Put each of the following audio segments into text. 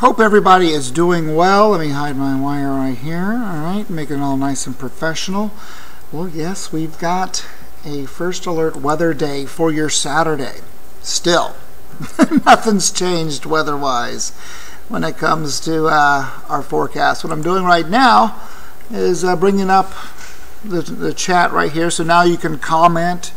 Hope everybody is doing well. Let me hide my wire right here. Alright, make it all nice and professional. Well, yes, we've got a first alert weather day for your Saturday. Still, nothing's changed weather-wise when it comes to our forecast. What I'm doing right now is bringing up the chat right here, so now you can comment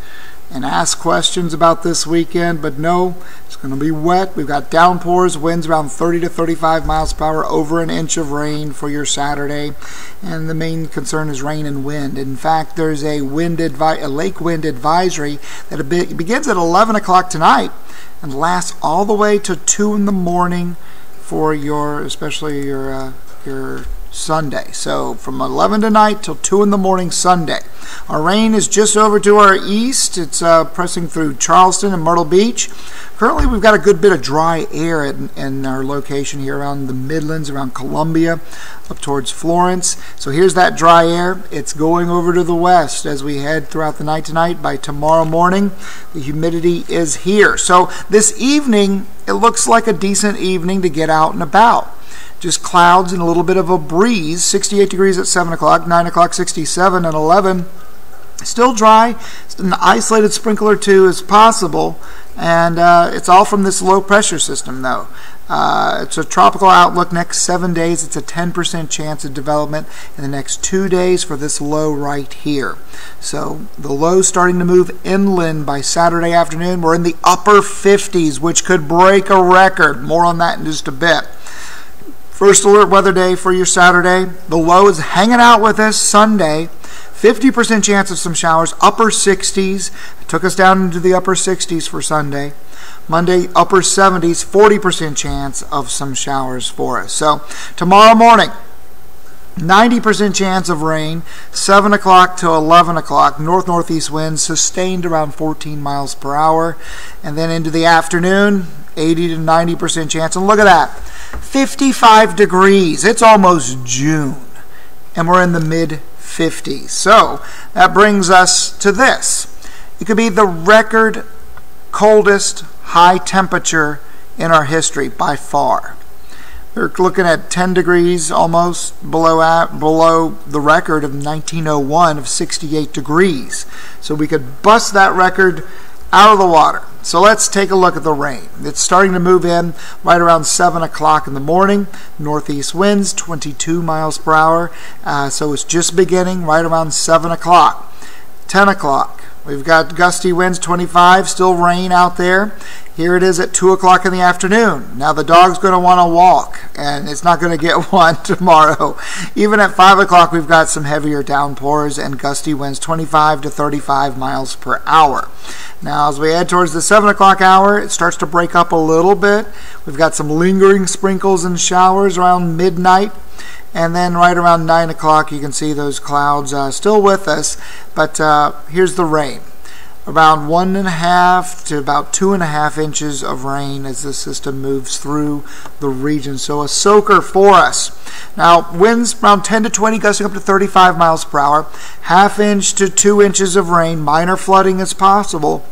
and ask questions about this weekend. But no, it's going to be wet. We've got downpours, winds around 30 to 35 miles per hour, over an inch of rain for your Saturday, and the main concern is rain and wind. In fact, there's a lake wind advisory that begins at 11 o'clock tonight and lasts all the way to 2 in the morning for especially your Sunday. So from 11 tonight till 2 in the morning Sunday. Our rain is just over to our east. It's pressing through Charleston and Myrtle Beach. Currently we've got a good bit of dry air in our location here around the Midlands, around Columbia, up towards Florence. So here's that dry air. It's going over to the west as we head throughout the night tonight. By tomorrow morning, the humidity is here. So this evening, it looks like a decent evening to get out and about. Just clouds and a little bit of a breeze. 68 degrees at 7 o'clock, 9 o'clock 67, and 11. Still dry. An isolated sprinkle or two is possible, and it's all from this low pressure system though. It's a tropical outlook. Next 7 days, it's a 10% chance of development in the next 2 days for this low right here. So the low starting to move inland by Saturday afternoon. We're in the upper 50s, which could break a record. More on that in just a bit. First alert weather day for your Saturday. The low is hanging out with us Sunday. 50% chance of some showers, upper 60s. It took us down into the upper 60s for Sunday. Monday, upper 70s, 40% chance of some showers for us. So tomorrow morning, 90% chance of rain, 7 o'clock to 11 o'clock. North-northeast winds sustained around 14 miles per hour. And then into the afternoon, 80 to 90% chance. And look at that, 55 degrees. It's almost June, and we're in the mid-50s. So that brings us to this. It could be the record coldest high temperature in our history by far. We're looking at 10 degrees almost below the record of 1901 of 68 degrees. So we could bust that record out of the water. So let's take a look at the rain. It's starting to move in right around 7 o'clock in the morning. Northeast winds, 22 miles per hour. So it's just beginning right around 7 o'clock. 10 o'clock. We've got gusty winds, 25, still rain out there. Here it is at 2 o'clock in the afternoon. Now the dog's going to want to walk, and it's not going to get one tomorrow. Even at 5 o'clock, we've got some heavier downpours and gusty winds, 25 to 35 miles per hour. Now as we head towards the 7 o'clock hour, it starts to break up a little bit. We've got some lingering sprinkles and showers around midnight. And then right around 9 o'clock, you can see those clouds still with us. But here's the rain. Around 1.5 to about 2.5 inches of rain as the system moves through the region. So a soaker for us. Now winds around 10 to 20, gusting up to 35 miles per hour. 1/2 inch to 2 inches of rain. Minor flooding is possible.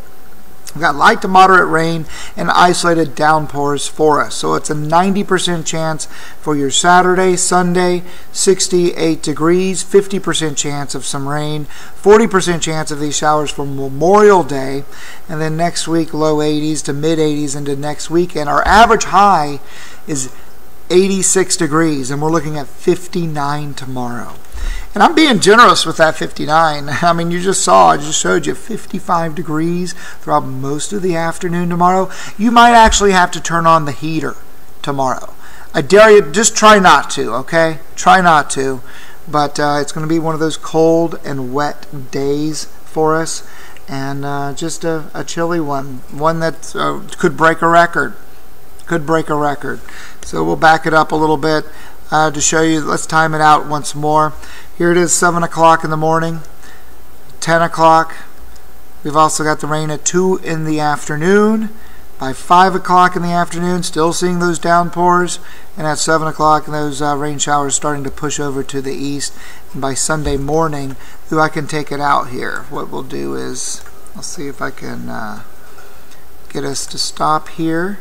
We've got light to moderate rain and isolated downpours for us. So it's a 90% chance for your Saturday, Sunday, 68 degrees, 50% chance of some rain, 40% chance of these showers for Memorial Day, and then next week low 80s to mid 80s into next weekend. Our average high is 86 degrees, and we're looking at 59 tomorrow. And I'm being generous with that 59. I mean, you just saw, I just showed you 55 degrees throughout most of the afternoon tomorrow. You might actually have to turn on the heater tomorrow. I dare you, just try not to, okay? Try not to. But it's going to be one of those cold and wet days for us. And just a chilly one. One that could break a record. Could break a record. So we'll back it up a little bit to show you. Let's time it out once more. Here it is, 7 o'clock in the morning, 10 o'clock. We've also got the rain at 2 in the afternoon. By 5 o'clock in the afternoon, still seeing those downpours. And at 7 o'clock, those rain showers starting to push over to the east. And by Sunday morning, I can take it out here. What we'll do is, I'll see if I can get us to stop here.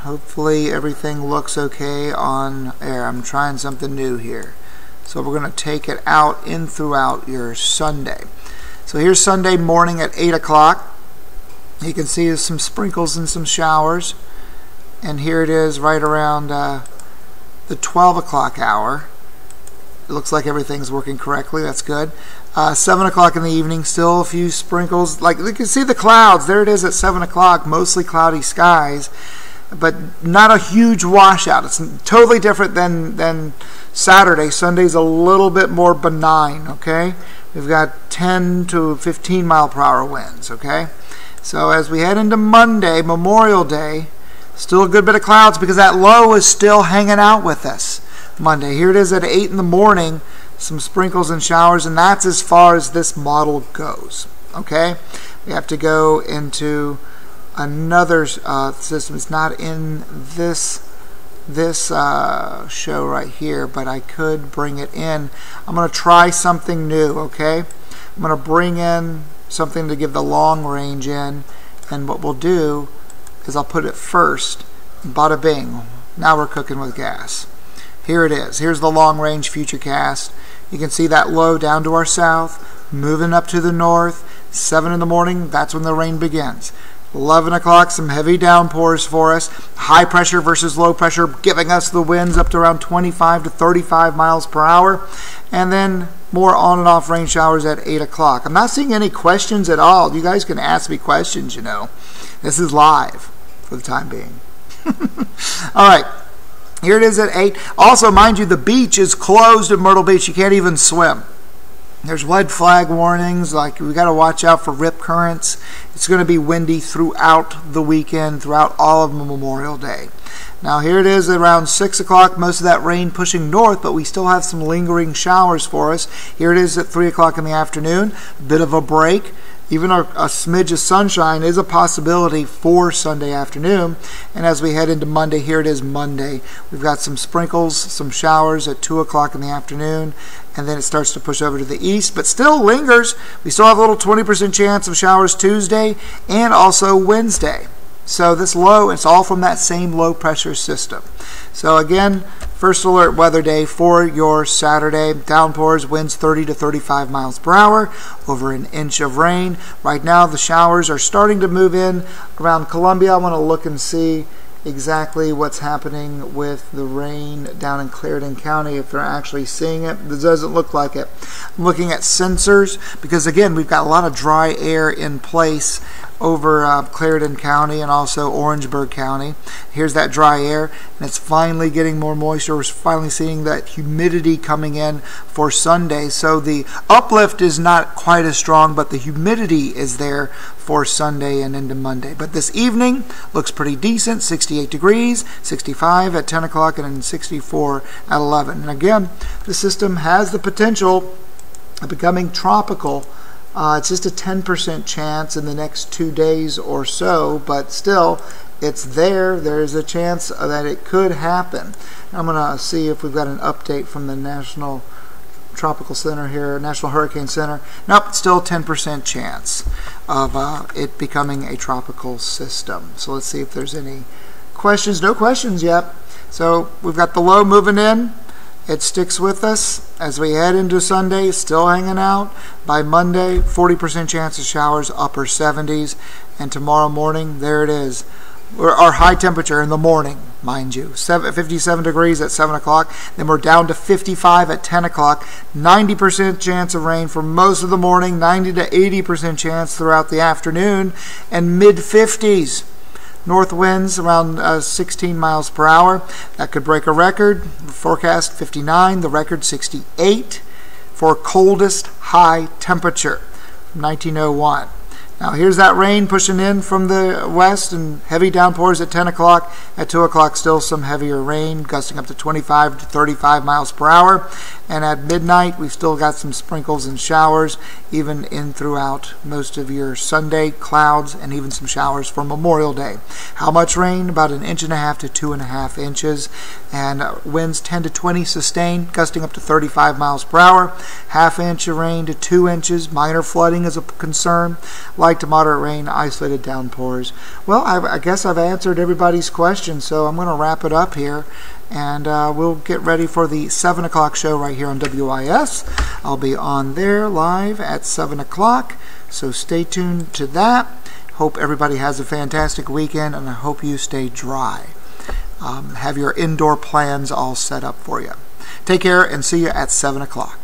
Hopefully everything looks okay on air. I'm trying something new here. So we're going to take it out in throughout your Sunday. So here's Sunday morning at 8 o'clock. You can see there's some sprinkles and some showers. And here it is right around the 12 o'clock hour. It looks like everything's working correctly. That's good. 7 o'clock in the evening, still a few sprinkles. Like you can see the clouds. There it is at 7 o'clock, mostly cloudy skies, but not a huge washout. It's totally different than Saturday. Sunday's a little bit more benign, okay? We've got 10 to 15 mile per hour winds, okay? So as we head into Monday, Memorial Day, still a good bit of clouds because that low is still hanging out with us Monday. Here it is at 8 in the morning, some sprinkles and showers, and that's as far as this model goes, okay? We have to go into another system. It's not in this show right here, but I could bring it in. I'm going to try something new, okay? I'm going to bring in something to give the long range in, and what we'll do is I'll put it first. Bada bing. Now we're cooking with gas. Here it is. Here's the long range futurecast. You can see that low down to our south, moving up to the north. 7 in the morning, that's when the rain begins. 11 o'clock, some heavy downpours for us. High pressure versus low pressure, giving us the winds up to around 25 to 35 miles per hour. And then more on and off rain showers at 8 o'clock. I'm not seeing any questions at all. You guys can ask me questions, you know. This is live for the time being. All right. Here it is at 8. Also, mind you, the beach is closed at Myrtle Beach. You can't even swim. There's red flag warnings, like we got to watch out for rip currents. It's going to be windy throughout the weekend, throughout all of Memorial Day. Now here it is around 6 o'clock, most of that rain pushing north, but we still have some lingering showers for us. Here it is at 3 o'clock in the afternoon, a bit of a break. Even a smidge of sunshine is a possibility for Sunday afternoon. And as we head into Monday, here it is Monday. We've got some sprinkles, some showers at 2 o'clock in the afternoon, and then it starts to push over to the east, but still lingers. We still have a little 20% chance of showers Tuesday and also Wednesday. So this low, it's all from that same low pressure system. So again, first alert weather day for your Saturday. Downpours, winds 30 to 35 miles per hour, over an inch of rain. Right now the showers are starting to move in around Columbia. I want to look and see exactly what's happening with the rain down in Clarendon County, if they're actually seeing it. It doesn't look like it. I'm looking at sensors because again we've got a lot of dry air in place over Clarendon County and also Orangeburg County. Here's that dry air, and it's finally getting more moisture. We're finally seeing that humidity coming in for Sunday. So the uplift is not quite as strong, but the humidity is there for Sunday and into Monday. But this evening looks pretty decent, 68 degrees, 65 at 10 o'clock, and then 64 at 11. And again, the system has the potential of becoming tropical. It's just a 10% chance in the next 2 days or so, but still, it's there. There's a chance that it could happen. I'm going to see if we've got an update from the National Tropical Center here, National Hurricane Center. Nope, still 10% chance of it becoming a tropical system. So let's see if there's any questions. No questions yet. So we've got the low moving in. It sticks with us as we head into Sunday, still hanging out. By Monday, 40% chance of showers, upper 70s. And tomorrow morning, there it is. Our high temperature in the morning, mind you, 57 degrees at 7 o'clock. Then we're down to 55 at 10 o'clock. 90% chance of rain for most of the morning, 90 to 80% chance throughout the afternoon, and mid-50s. North winds around 16 miles per hour. That could break a record. Forecast 59, the record 68 for coldest high temperature, 1901. Now here's that rain pushing in from the west and heavy downpours at 10 o'clock. At 2 o'clock, still some heavier rain, gusting up to 25 to 35 miles per hour. And at midnight, we've still got some sprinkles and showers, even in throughout most of your Sunday, clouds, and even some showers for Memorial Day. How much rain? About 1.5 inches to 2.5 inches. And winds 10 to 20 sustained, gusting up to 35 miles per hour. Half inch of rain to 2 inches. Minor flooding is a concern. Light light to moderate rain, isolated downpours. Well, I guess I've answered everybody's question, so I'm going to wrap it up here. And we'll get ready for the 7 o'clock show right here on WIS. I'll be on there live at 7 o'clock, so stay tuned to that. Hope everybody has a fantastic weekend, and I hope you stay dry. Have your indoor plans all set up for you. Take care and see you at 7 o'clock.